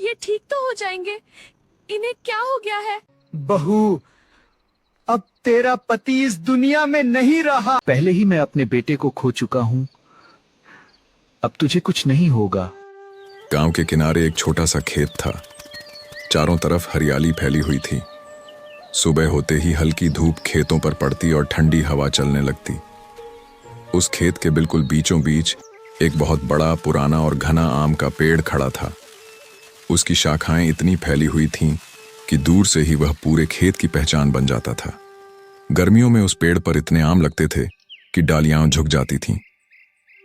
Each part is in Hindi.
ये ठीक तो हो जाएंगे। इन्हें क्या हो गया है? बहू, अब तेरा पति इस दुनिया में नहीं रहा। पहले ही मैं अपने बेटे को खो चुका हूँ, अब तुझे कुछ नहीं होगा। गांव के किनारे एक छोटा सा खेत था। चारों तरफ हरियाली फैली हुई थी। सुबह होते ही हल्की धूप खेतों पर पड़ती और ठंडी हवा चलने लगती। उस खेत के बिल्कुल बीचों बीच एक बहुत बड़ा पुराना और घना आम का पेड़ खड़ा था। उसकी शाखाएं इतनी फैली हुई थीं कि दूर से ही वह पूरे खेत की पहचान बन जाता था। गर्मियों में उस पेड़ पर इतने आम लगते थे कि डालियां झुक जाती थीं।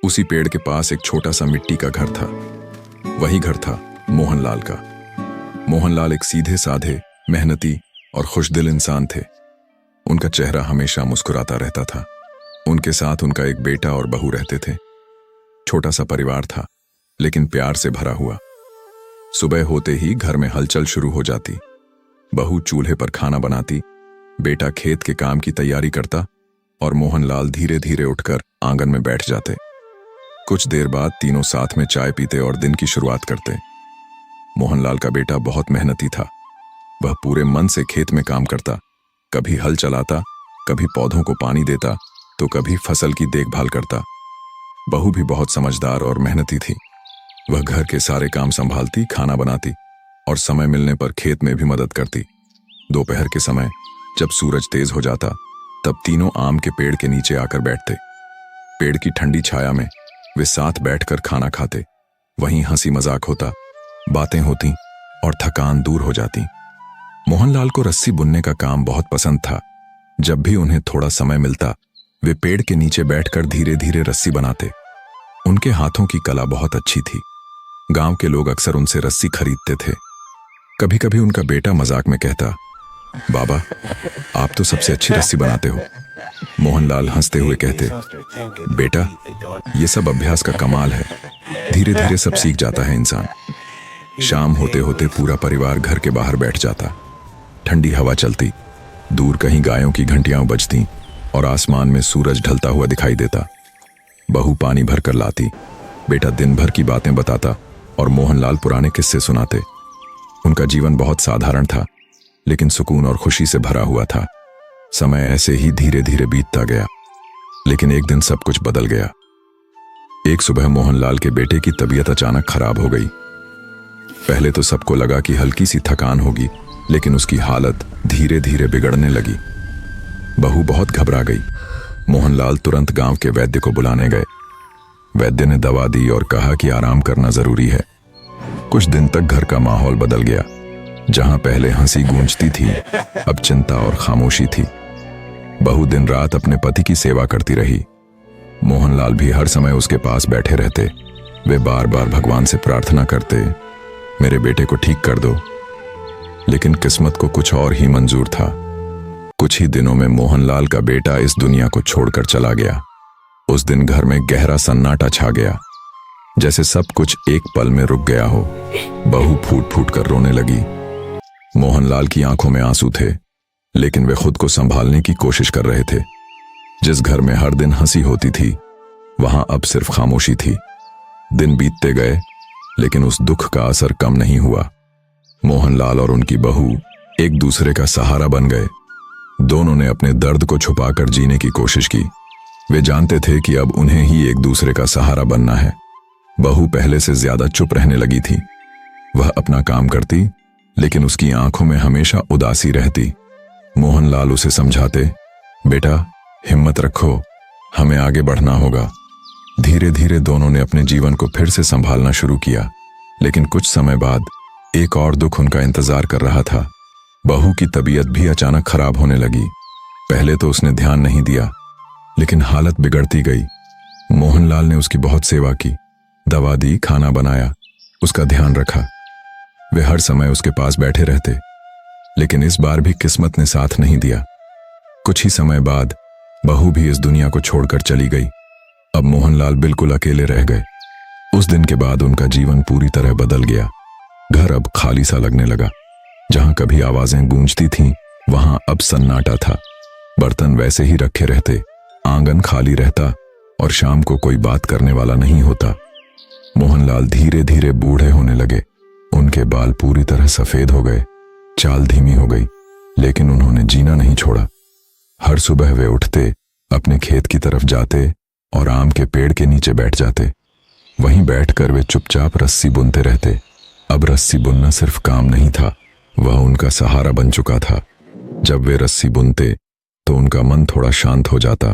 उसी पेड़ के पास एक छोटा सा मिट्टी का घर था। वही घर था मोहनलाल का। मोहनलाल एक सीधे साधे, मेहनती और खुशदिल इंसान थे। उनका चेहरा हमेशा मुस्कुराता रहता था। उनके साथ उनका एक बेटा और बहू रहते थे। छोटा सा परिवार था, लेकिन प्यार से भरा हुआ। सुबह होते ही घर में हलचल शुरू हो जाती। बहू चूल्हे पर खाना बनाती, बेटा खेत के काम की तैयारी करता और मोहनलाल धीरे धीरे उठकर आंगन में बैठ जाते। कुछ देर बाद तीनों साथ में चाय पीते और दिन की शुरुआत करते। मोहनलाल का बेटा बहुत मेहनती था। वह पूरे मन से खेत में काम करता, कभी हल चलाता, कभी पौधों को पानी देता, तो कभी फसल की देखभाल करता। बहू भी बहुत समझदार और मेहनती थी। वह घर के सारे काम संभालती, खाना बनाती और समय मिलने पर खेत में भी मदद करती। दोपहर के समय जब सूरज तेज हो जाता, तब तीनों आम के पेड़ के नीचे आकर बैठते। पेड़ की ठंडी छाया में वे साथ बैठकर खाना खाते। वहीं हंसी मजाक होता, बातें होती और थकान दूर हो जाती। मोहनलाल को रस्सी बुनने का काम बहुत पसंद था। जब भी उन्हें थोड़ा समय मिलता, वे पेड़ के नीचे बैठकर धीरे धीरे रस्सी बनाते। उनके हाथों की कला बहुत अच्छी थी। गांव के लोग अक्सर उनसे रस्सी खरीदते थे। कभी कभी उनका बेटा मजाक में कहता, बाबा, आप तो सबसे अच्छी रस्सी बनाते हो। मोहनलाल हंसते हुए कहते, बेटा, ये सब अभ्यास का कमाल है। धीरे धीरे सब सीख जाता है इंसान। शाम होते होते पूरा परिवार घर के बाहर बैठ जाता। ठंडी हवा चलती, दूर कहीं गायों की घंटियां बजती और आसमान में सूरज ढलता हुआ दिखाई देता। बहू पानी भर कर लाती, बेटा दिन भर की बातें बताता और मोहनलाल पुराने किस्से सुनाते। उनका जीवन बहुत साधारण था, लेकिन सुकून और खुशी से भरा हुआ था। समय ऐसे ही धीरे धीरे बीतता गया, लेकिन एक दिन सब कुछ बदल गया। एक सुबह मोहनलाल के बेटे की तबीयत अचानक खराब हो गई। पहले तो सबको लगा कि हल्की सी थकान होगी, लेकिन उसकी हालत धीरे धीरे बिगड़ने लगी। बहू बहुत घबरा गई। मोहनलाल तुरंत गांव के वैद्य को बुलाने गए। वैद्य ने दवा दी और कहा कि आराम करना जरूरी है। कुछ दिन तक घर का माहौल बदल गया। जहां पहले हंसी गूंजती थी, अब चिंता और खामोशी थी। बहू दिन रात अपने पति की सेवा करती रही। मोहनलाल भी हर समय उसके पास बैठे रहते। वे बार बार भगवान से प्रार्थना करते, मेरे बेटे को ठीक कर दो। लेकिन किस्मत को कुछ और ही मंजूर था। कुछ ही दिनों में मोहनलाल का बेटा इस दुनिया को छोड़कर चला गया। उस दिन घर में गहरा सन्नाटा छा गया, जैसे सब कुछ एक पल में रुक गया हो। बहू फूट फूट कर रोने लगी। मोहनलाल की आंखों में आंसू थे, लेकिन वे खुद को संभालने की कोशिश कर रहे थे। जिस घर में हर दिन हंसी होती थी, वहां अब सिर्फ खामोशी थी। दिन बीतते गए, लेकिन उस दुख का असर कम नहीं हुआ। मोहनलाल और उनकी बहू एक दूसरे का सहारा बन गए। दोनों ने अपने दर्द को छुपाकर जीने की कोशिश की। वे जानते थे कि अब उन्हें ही एक दूसरे का सहारा बनना है। बहू पहले से ज्यादा चुप रहने लगी थी। वह अपना काम करती, लेकिन उसकी आंखों में हमेशा उदासी रहती। मोहनलाल उसे समझाते, बेटा हिम्मत रखो, हमें आगे बढ़ना होगा। धीरे धीरे दोनों ने अपने जीवन को फिर से संभालना शुरू किया। लेकिन कुछ समय बाद एक और दुख उनका इंतजार कर रहा था। बहू की तबीयत भी अचानक खराब होने लगी। पहले तो उसने ध्यान नहीं दिया, लेकिन हालत बिगड़ती गई। मोहनलाल ने उसकी बहुत सेवा की, दवा दी, खाना बनाया, उसका ध्यान रखा। वे हर समय उसके पास बैठे रहते, लेकिन इस बार भी किस्मत ने साथ नहीं दिया। कुछ ही समय बाद बहू भी इस दुनिया को छोड़कर चली गई। अब मोहनलाल बिल्कुल अकेले रह गए। उस दिन के बाद उनका जीवन पूरी तरह बदल गया। घर अब खाली सा लगने लगा। जहां कभी आवाजें गूंजती थीं, वहां अब सन्नाटा था। बर्तन वैसे ही रखे रहते, आंगन खाली रहता और शाम को कोई बात करने वाला नहीं होता। मोहनलाल धीरे धीरे बूढ़े होने लगे। उनके बाल पूरी तरह सफेद हो गए, चाल धीमी हो गई, लेकिन उन्होंने जीना नहीं छोड़ा। हर सुबह वे उठते, अपने खेत की तरफ जाते और आम के पेड़ के नीचे बैठ जाते। वहीं बैठकर वे चुपचाप रस्सी बुनते रहते। अब रस्सी बुनना सिर्फ काम नहीं था, वह उनका सहारा बन चुका था। जब वे रस्सी बुनते तो उनका मन थोड़ा शांत हो जाता